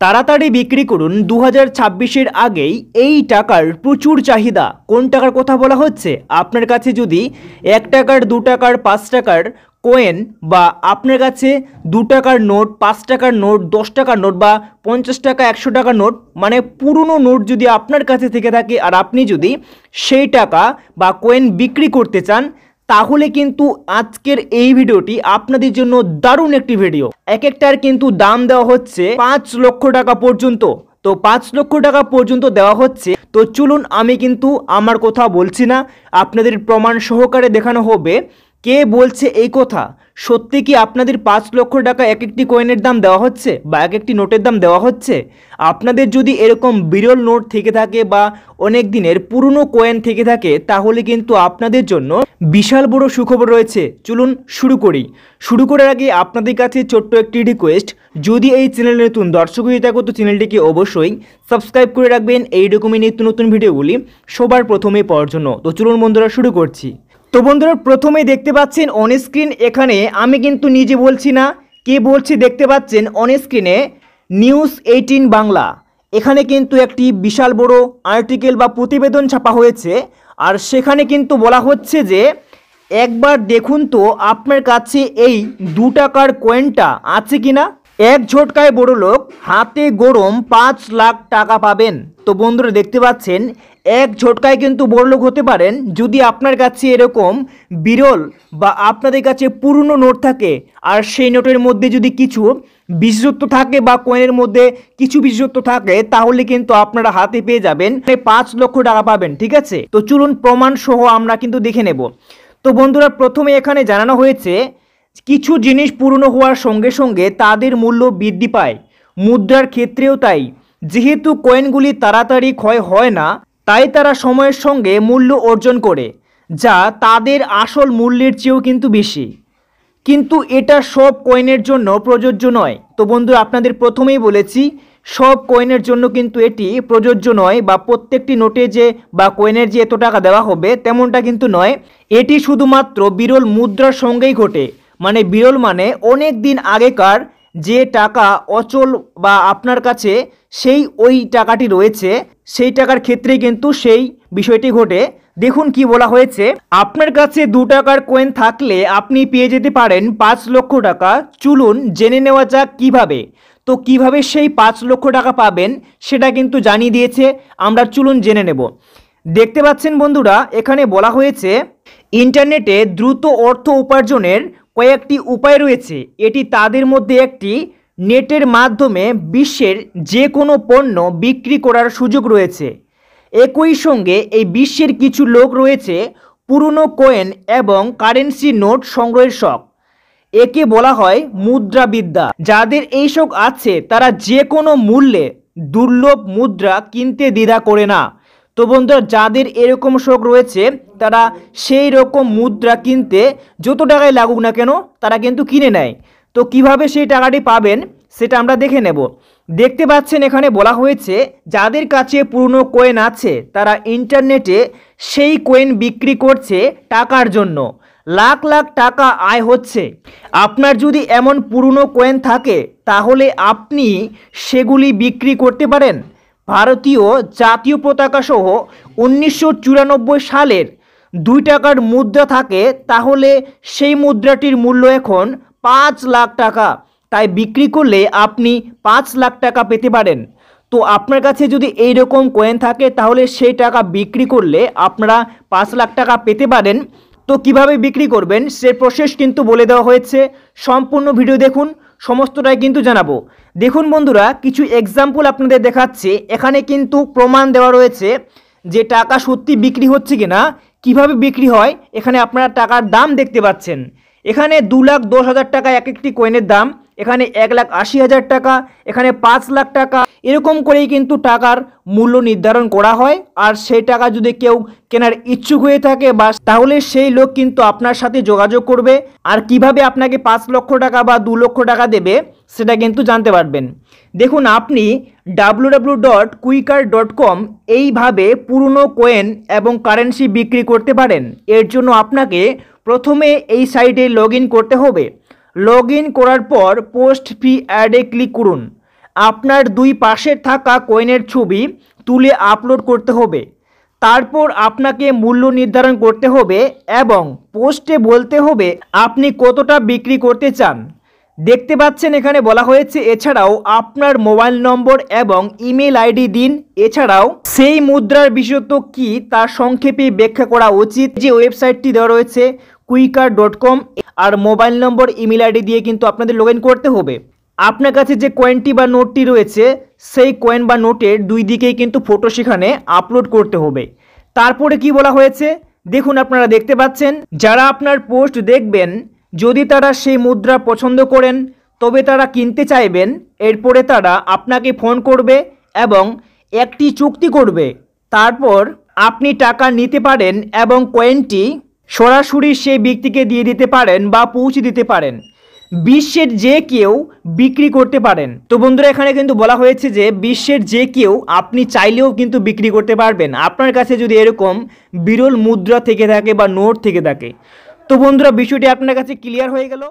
তাড়াতাড়ি বিক্রি করুন, 2026-এর আগেই এই টাকার প্রচুর চাহিদা। কোন টাকার কথা বলা হচ্ছে? আপনার কাছে যদি 1 টাকার, 2 টাকার, 5 টাকার কয়েন বা আপনার কাছে 2 টাকার নোট, 5 টাকার নোট, 10 টাকার নোট বা 50 টাকা, 100 টাকার নোট, মানে পুরনো নোট যদি আপনার কাছে থেকে থাকে আর আপনি যদি সেই টাকা বা কয়েন বিক্রি করতে চান, তাহলে কিন্তু আজকের এই ভিডিওটি আপনাদের জন্য দারুণ একটি ভিডিও। এক একটার কিন্তু দাম দেওয়া হচ্ছে 5 লক্ষ টাকা পর্যন্ত। তো 5 লক্ষ টাকা পর্যন্ত দেওয়া হচ্ছে। তো চলুন, আমি কিন্তু আমার কথা বলছি না, আপনাদের প্রমাণ সহকারে দেখানো হবে কে বলছে এই কথা। সত্যি কি আপনাদের 5 লক্ষ টাকা এক একটি কয়েনের দাম দেওয়া হচ্ছে বা এক একটি নোটের দাম দেওয়া হচ্ছে? আপনাদের যদি এরকম বিরল নোট থেকে থাকে বা অনেক দিনের পুরনো কয়েন থেকে থাকে, তাহলে কিন্তু আপনাদের জন্য বিশাল বড় সুখবর রয়েছে। চলুন শুরু করি। শুরু করার আগে আপনাদের কাছে ছোট্ট একটি রিকোয়েস্ট, যদি এই চ্যানেলে নতুন দর্শক হয়ে থাকো তো চ্যানেলটিকে অবশ্যই সাবস্ক্রাইব করে রাখবেন এই রকমই নিত্য নতুন ভিডিওগুলি সবার প্রথমে পাওয়ার জন্য। তো চলুন বন্ধুরা শুরু করছি। তো বন্ধুরা, প্রথমেই দেখতে পাচ্ছেন অন স্ক্রিন, এখানে আমি কিন্তু নিজে বলছি না, কে বলছে দেখতে পাচ্ছেন অন স্ক্রিনে নিউজ 18 বাংলা। এখানে কিন্তু একটি বিশাল বড় আর্টিকেল বা প্রতিবেদন ছাপা হয়েছে, আর সেখানে কিন্তু বলা হচ্ছে যে একবার দেখুন তো আপনার কাছে এই 2 টাকার কয়েনটা আছে কিনা। এক ঝটকায় বড়লোক, হাতে গরম 5 লাখ টাকা পাবেন। তো বন্ধুরা দেখতে পাচ্ছেন, এক ঝটকায় কিন্তু বড়লোক হতে পারেন যদি আপনার কাছে এরকম বিরল বা আপনাদের কাছে পুরনো নোট থাকে, আর সেই নোটের মধ্যে যদি কিছু বিশেষত্ব থাকে বা কয়েনের মধ্যে কিছু বিশেষত্ব থাকে, তাহলে কিন্তু আপনারা হাতে পেয়ে যাবেন 5 লক্ষ টাকা পাবেন। ঠিক আছে, তো চলুন প্রমাণ সহ আমরা কিন্তু দেখে নেব। তো বন্ধুরা, প্রথমে এখানে জানানো হয়েছে কিছু জিনিস পুরনো হওয়ার সঙ্গে সঙ্গে তাদের মূল্য বৃদ্ধি পায়, মুদ্রার ক্ষেত্রেও তাই। যেহেতু কয়েনগুলি তাড়াতাড়ি ক্ষয় হয় না, তাই তারা সময়ের সঙ্গে মূল্য অর্জন করে, যা তাদের আসল মূল্যের চেয়েও কিন্তু বেশি। কিন্তু এটা সব কয়েনের জন্য প্রযোজ্য নয়। তো বন্ধুরা, আপনাদের প্রথমেই বলেছি সব কয়েনের জন্য কিন্তু এটি প্রযোজ্য নয়, বা প্রত্যেকটি নোটে যে বা কয়েনের যে এত টাকা দেওয়া হবে তেমনটা কিন্তু নয়। এটি শুধুমাত্র বিরল মুদ্রার সঙ্গেই ঘটে। মানে বিরল মানে অনেক দিন আগেকার যে টাকা অচল বা আপনার কাছে সেই ওই টাকাটি রয়েছে, সেই টাকার ক্ষেত্রে কিন্তু সেই বিষয়টি ঘটে। দেখুন কি বলা হয়েছে, আপনার কাছে 2 টাকার কয়েন থাকলে আপনি পেয়ে যেতে পারেন 5 লক্ষ টাকা। চলুন জেনে নেওয়া যাক কিভাবে। তো কিভাবে সেই 5 লক্ষ টাকা পাবেন সেটা কিন্তু জানিয়ে দিয়েছে, আমরা চলুন জেনে নেব। দেখতে পাচ্ছেন বন্ধুরা, এখানে বলা হয়েছে ইন্টারনেটে দ্রুত অর্থ উপার্জনের কয়েকটি উপায় রয়েছে। এটি তাদের মধ্যে একটি। নেটের মাধ্যমে বিশ্বের যে কোনো পণ্য বিক্রি করার সুযোগ রয়েছে। একই সঙ্গে এই বিশ্বের কিছু লোক রয়েছে পুরনো কয়েন এবং কারেন্সি নোট সংগ্রহের শখ। একে বলা হয় মুদ্রাবিদ্যা। যাদের এই শখ আছে তারা যে কোনো মূল্যে দুর্লভ মুদ্রা কিনতে দ্বিধা করে না। তো বন্ধুরা, যাদের এরকম শখ রয়েছে তারা সেই রকম মুদ্রা কিনতে যত টাকায় লাগুক না কেন তারা কিন্তু কিনে নেয়। তো কিভাবে সেই টাকাটি পাবেন সেটা আমরা দেখে নেব। দেখতে পাচ্ছেন এখানে বলা হয়েছে যাদের কাছে পুরনো কয়েন আছে তারা ইন্টারনেটে সেই কয়েন বিক্রি করছে টাকার জন্য। লাখ লাখ টাকা আয় হচ্ছে। আপনার যদি এমন পুরনো কয়েন থাকে তাহলে আপনি সেগুলি বিক্রি করতে পারেন। ভারতীয় জাতীয় পতাকা সহ 1994 সালের 2 টাকার মুদ্রা থাকে, তাহলে সেই মুদ্রাটির মূল্য এখন 5 লাখ টাকা। তাই বিক্রি করলে আপনি 5 লাখ টাকা পেতে পারেন। তো আপনার কাছে যদি এই রকম কয়েন থাকে তাহলে সেই টাকা বিক্রি করলে আপনারা 5 লাখ টাকা পেতে পারেন। তো কিভাবে বিক্রি করবেন সে প্রসেস কিন্তু বলে দেওয়া হয়েছে। সম্পূর্ণ ভিডিও দেখুন, সমস্তটাই কিন্তু জানাবো। দেখুন বন্ধুরা, কিছু এক্সাম্পল আপনাদের দেখাচ্ছে। এখানে কিন্তু প্রমাণ দেওয়া রয়েছে যে টাকা সত্যি বিক্রি হচ্ছে কিনা, কিভাবে বিক্রি হয়। এখানে আপনারা টাকার দাম দেখতে পাচ্ছেন। এখানে 2,10,000 টাকা এক একটি কয়েনের দাম, এখানে 1,80,000 টাকা, এখানে 5 লাখ টাকা। এরকম করেই কিন্তু টাকার মূল্য নির্ধারণ করা হয়। আর সেই টাকা যদি কেউ কেনার ইচ্ছুক হয়ে থাকে বা তাহলে সেই লোক কিন্তু আপনার সাথে যোগাযোগ করবে। আর কিভাবে আপনাকে 5 লক্ষ টাকা বা 2 লক্ষ টাকা দেবে সেটা কিন্তু জানতে পারবেন। দেখুন, আপনি www.quikr.com এইভাবে পুরনো কয়েন এবং কারেন্সি বিক্রি করতে পারেন। এর জন্য আপনাকে প্রথমে এই সাইটে লগ ইন করতে হবে। লগ ইন করার পর পোস্ট ফি অ্যাডে ক্লিক করুন। আপনার দুই পাশে থাকা কয়েনের ছবি তুলে আপলোড করতে হবে। তারপর আপনাকে মূল্য নির্ধারণ করতে হবে এবং পোস্টে বলতে হবে আপনি কতটা বিক্রি করতে চান। দেখতে পাচ্ছেন এখানে বলা হয়েছে এছাড়াও আপনার মোবাইল নম্বর এবং ইমেল আইডি দিন। এছাড়াও সেই মুদ্রার বিশেষত্ব কী তা সংক্ষেপে ব্যাখ্যা করা উচিত। যে ওয়েবসাইটটি দেওয়া রয়েছে quikr.com, আর মোবাইল নম্বর ইমেল আইডি দিয়ে কিন্তু আপনাদের লগ ইন করতে হবে। আপনার কাছে যে কয়েনটি বা নোটটি রয়েছে সেই কয়েন বা নোটের দুই দিকেই কিন্তু ফটো সেখানে আপলোড করতে হবে। তারপরে কি বলা হয়েছে দেখুন, আপনারা দেখতে পাচ্ছেন যারা আপনার পোস্ট দেখবেন যদি তারা সেই মুদ্রা পছন্দ করেন তবে তারা কিনতে চাইবেন। এরপরে তারা আপনাকে ফোন করবে এবং একটি চুক্তি করবে। তারপর আপনি টাকা নিতে পারেন এবং কয়েনটি সরাসরি সেই ব্যক্তিকে দিয়ে দিতে পারেন বা পৌঁছে দিতে পারেন। বিশ্বের যে কেউ বিক্রি করতে পারেন। তো বন্ধুরা এখানে কিন্তু বলা হয়েছে যে বিশ্বের যে কেউ আপনি চাইলেও কিন্তু বিক্রি করতে পারবেন আপনার কাছে যদি এরকম বিরল মুদ্রা থেকে থাকে বা নোট থেকে থাকে। তো বন্ধুরা বিষয়টি আপনার কাছে ক্লিয়ার হয়ে গেল।